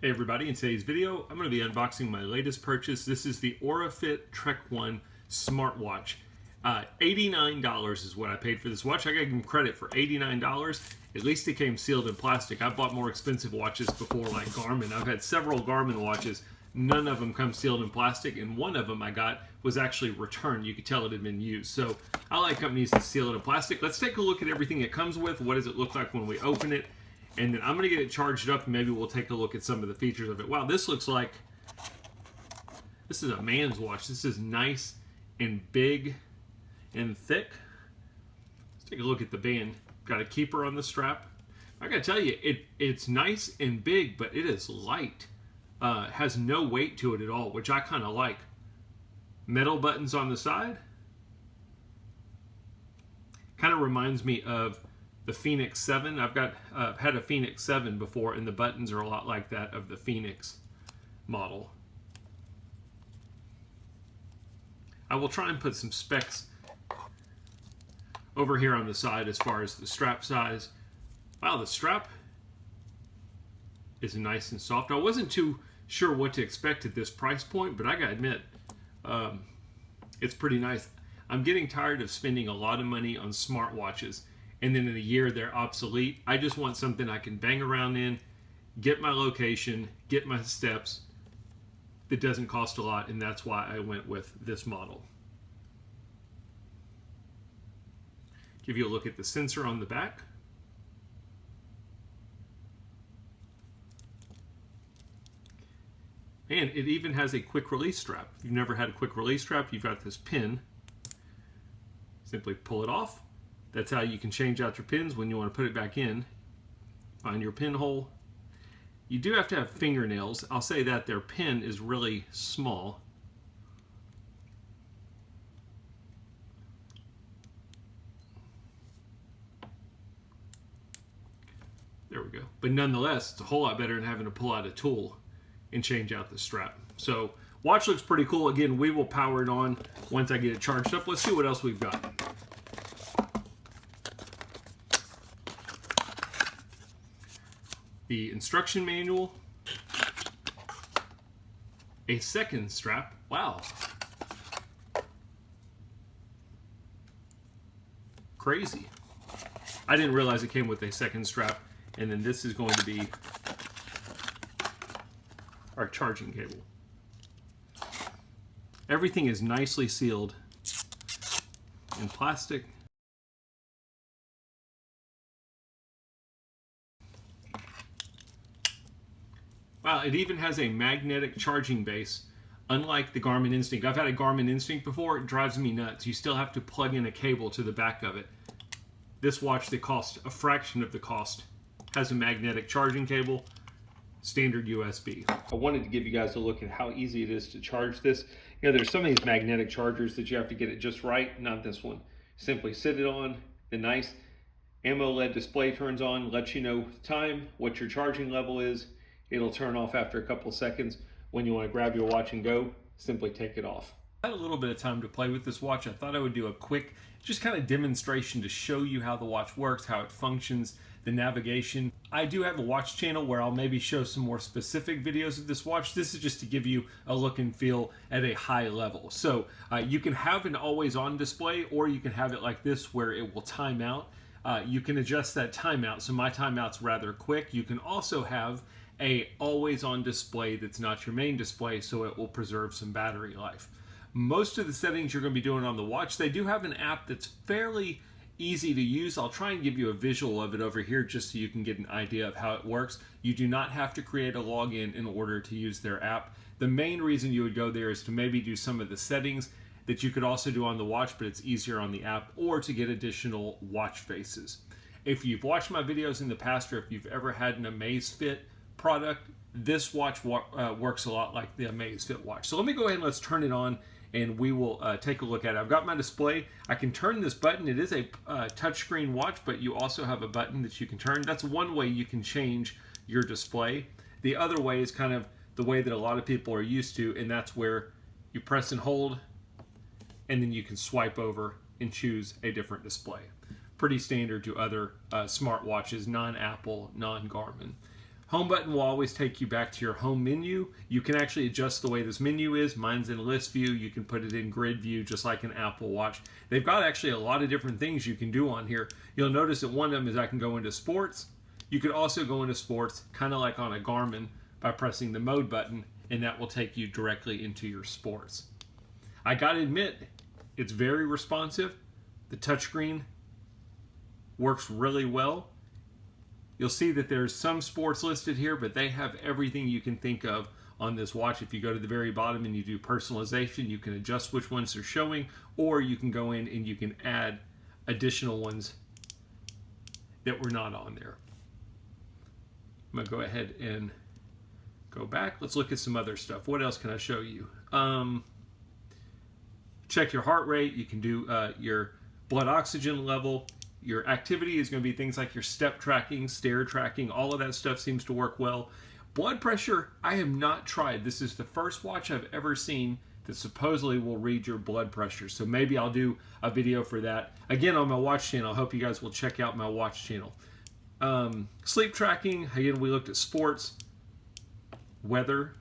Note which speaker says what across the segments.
Speaker 1: Hey everybody, in today's video, I'm going to be unboxing my latest purchase. This is the AuraFit Trek 1 Smartwatch. $89 is what I paid for this watch. I got to give them credit for $89. At least it came sealed in plastic. I bought more expensive watches before, like Garmin. I've had several Garmin watches. None of them come sealed in plastic, and one of them I got was actually returned. You could tell it had been used. So I like companies that seal it in plastic. Let's take a look at everything it comes with. What does it look like when we open it? And then I'm going to get it charged up, and maybe we'll take a look at some of the features of it. Wow, this looks like, this is a man's watch. This is nice and big and thick. Let's take a look at the band. Got a keeper on the strap. I got to tell you, it's nice and big, but it is light. Has no weight to it at all, which I kind of like. Metal buttons on the side. Kind of reminds me of the Phoenix 7. I've had a Phoenix 7 before, and the buttons are a lot like that of the Phoenix model. I will try and put some specs over here on the side as far as the strap size. Wow, the strap is nice and soft. I wasn't too sure what to expect at this price point, but I gotta admit, it's pretty nice. I'm getting tired of spending a lot of money on smartwatches, and then in a year they're obsolete. I just want something I can bang around in, get my location, get my steps, that doesn't cost a lot, and that's why I went with this model. Give you a look at the sensor on the back. And it even has a quick release strap. If you've never had a quick release strap, you've got this pin. Simply pull it off. That's how you can change out your pins when you want to put it back in. Find your pin hole. You do have to have fingernails. I'll say that their pin is really small. There we go. But nonetheless, it's a whole lot better than having to pull out a tool and change out the strap. So watch looks pretty cool. Again, we will power it on once I get it charged up. Let's see what else we've got. The instruction manual, a second strap. Wow. Crazy. I didn't realize it came with a second strap. And then this is going to be our charging cable. Everything is nicely sealed in plastic. Wow, it even has a magnetic charging base, unlike the Garmin Instinct. I've had a Garmin Instinct before. It drives me nuts. You still have to plug in a cable to the back of it. This watch that costs a fraction of the cost has a magnetic charging cable, standard USB. I wanted to give you guys a look at how easy it is to charge this. You know, there's some of these magnetic chargers that you have to get it just right. Not this one. Simply sit it on. The nice AMOLED display turns on, lets you know time, what your charging level is. It'll turn off after a couple seconds. When you want to grab your watch and go, simply take it off. I had a little bit of time to play with this watch. I thought I would do a quick, just kind of demonstration to show you how the watch works, how it functions, the navigation. I do have a watch channel where I'll maybe show some more specific videos of this watch. This is just to give you a look and feel at a high level. So you can have an always on display, or you can have it like this where it will time out. You can adjust that timeout. So my timeout's rather quick. You can also have a always on display that's not your main display, so it will preserve some battery life. Most of the settings you're going to be doing on the watch, they do have an app that's fairly easy to use. I'll try and give you a visual of it over here just so you can get an idea of how it works. You do not have to create a login in order to use their app. The main reason you would go there is to maybe do some of the settings that you could also do on the watch, but it's easier on the app, or to get additional watch faces. If you've watched my videos in the past, or if you've ever had an Amazfit product, this watch works a lot like the Amazfit watch. So let me go ahead and let's turn it on, and we will take a look at it. I've got my display. I can turn this button. It is a touchscreen watch, but you also have a button that you can turn. That's one way you can change your display. The other way is kind of the way that a lot of people are used to, and that's where you press and hold, and then you can swipe over and choose a different display. Pretty standard to other smartwatches, non-Apple, non-Garmin. Home button will always take you back to your home menu. You can actually adjust the way this menu is. Mine's in list view. You can put it in grid view just like an Apple Watch. They've got actually a lot of different things you can do on here. You'll notice that one of them is I can go into sports. You could also go into sports kind of like on a Garmin by pressing the mode button, and that will take you directly into your sports. I gotta admit, it's very responsive. The touchscreen works really well. You'll see that there's some sports listed here, but they have everything you can think of on this watch. If you go to the very bottom and you do personalization, you can adjust which ones they're showing, or you can go in and you can add additional ones that were not on there. I'm gonna go ahead and go back. Let's look at some other stuff. What else can I show you? Check your heart rate. You can do your blood oxygen level. Your activity is going to be things like your step tracking, stair tracking. All of that stuff seems to work well. Blood pressure, I have not tried. This is the first watch I've ever seen that supposedly will read your blood pressure. So maybe I'll do a video for that. Again, on my watch channel. I hope you guys will check out my watch channel. Sleep tracking. Again, we looked at sports, weather,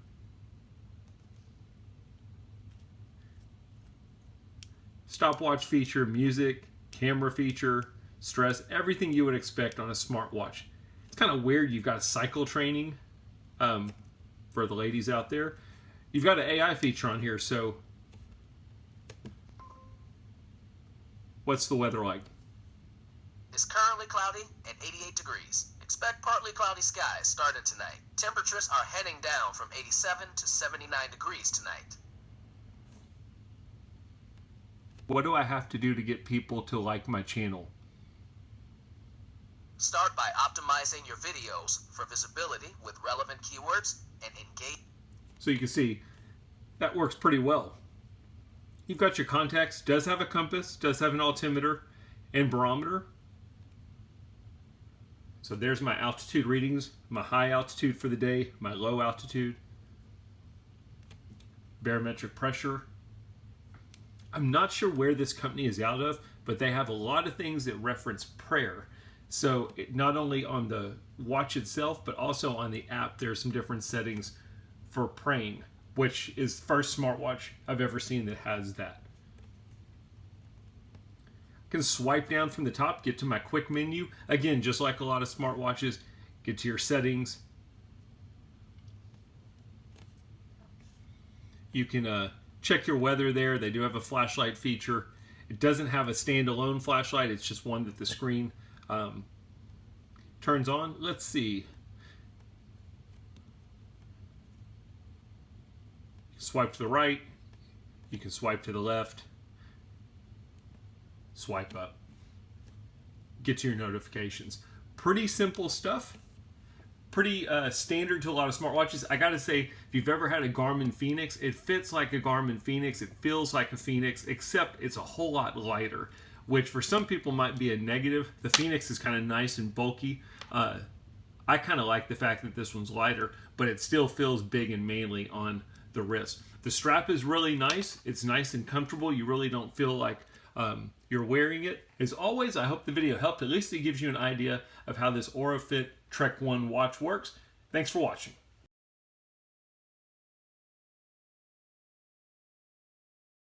Speaker 1: stopwatch feature, music, camera feature, stress, everything you would expect on a smartwatch. It's kind of weird. You've got cycle training for the ladies out there. You've got an AI feature on here. So what's the weather like?
Speaker 2: It's currently cloudy and 88 degrees. Expect partly cloudy skies starting tonight. Temperatures are heading down from 87 to 79 degrees tonight.
Speaker 1: What do I have to do to get people to like my channel?
Speaker 2: Start by optimizing your videos for visibility with relevant keywords and engage.
Speaker 1: So you can see that works pretty well. You've got your contacts, does have a compass, does have an altimeter and barometer. So there's my altitude readings, my high altitude for the day, my low altitude, barometric pressure. I'm not sure where this company is out of, but they have a lot of things that reference prayer. So not only on the watch itself, but also on the app, there's some different settings for praying, which is the first smartwatch I've ever seen that has that. I can swipe down from the top, get to my quick menu. Again, just like a lot of smartwatches, get to your settings. You can check your weather there. They do have a flashlight feature. It doesn't have a standalone flashlight. It's just one that the screen turns on. Let's see. Swipe to the right. You can swipe to the left. Swipe up. Get to your notifications. Pretty simple stuff. Pretty standard to a lot of smartwatches. I gotta say, if you've ever had a Garmin Fenix, it fits like a Garmin Fenix. It feels like a Fenix, except it's a whole lot lighter, which for some people might be a negative. The Fenix is kind of nice and bulky. I kind of like the fact that this one's lighter, but it still feels big and manly on the wrist. The strap is really nice. It's nice and comfortable. You really don't feel like you're wearing it. As always, I hope the video helped. At least it gives you an idea of how this AuraFit Trek 1 watch works. Thanks for watching.